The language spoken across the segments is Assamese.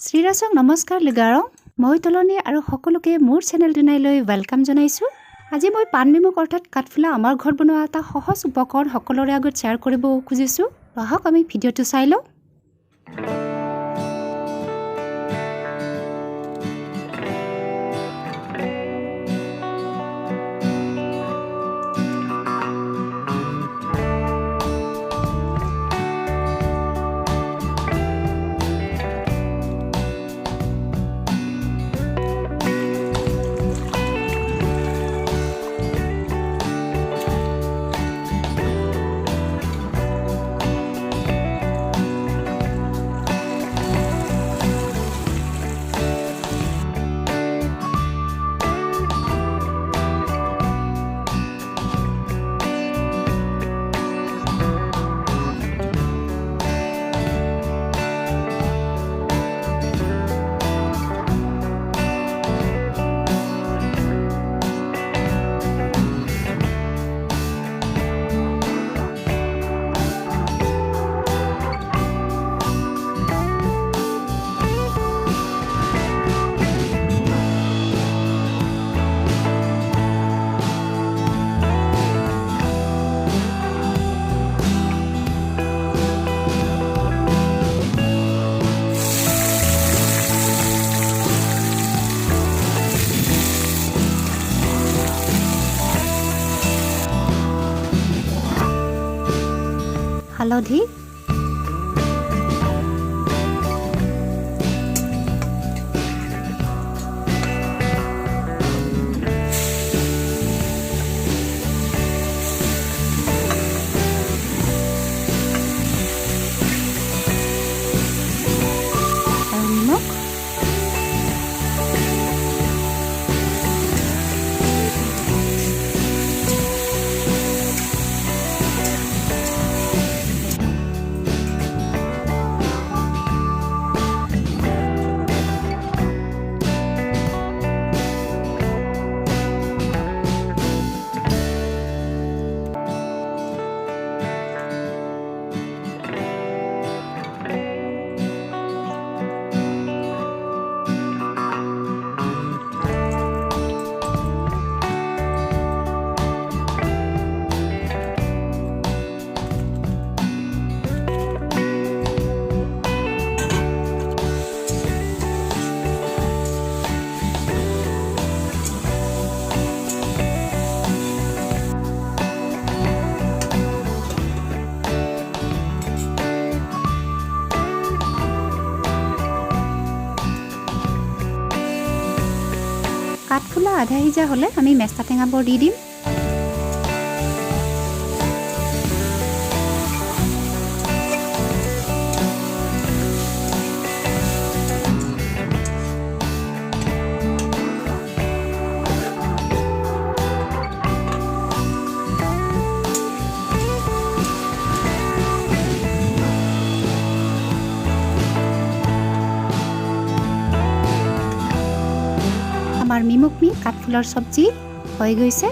শ্ৰীৰাচক নমস্কাৰ লিগাৰং মই তলনি আৰু সকলোকে মোৰ চেনেল টিনাইলৈ ওয়েলকাম জনাইছো। আজি মই পান মিমুক অৰ্থাৎ কাঠফুলা আমাৰ ঘৰত বনোৱা এটা সহজ উপকৰণ সকলোৰে আগত শ্বেয়াৰ কৰিব খুজিছো। আহক আমি ভিডিঅ'টো চাই লওঁ। হালধি, আৰু নিমখ। কাঠফুলা আধা সিজা হ'লে আমি মেষ্টা টেঙাবোৰ দি দিম। আমাৰ মিমুক কাঠফুলাৰ চব্জি হৈ গৈছে।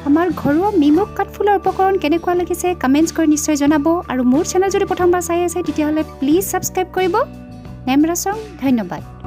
আমাৰ ঘৰুৱা মিমুক কাঠফুলাৰ উপকৰণ কেনেকুৱা লাগিছে কমেণ্টছ কৰি নিশ্চয় জনাব। আৰু মোৰ চেনেল যদি প্ৰথমবাৰ চাই আছে তেতিয়াহ'লে প্লিজ ছাবস্ক্ৰাইব কৰিব। নেমৰাচং ধন্যবাদ।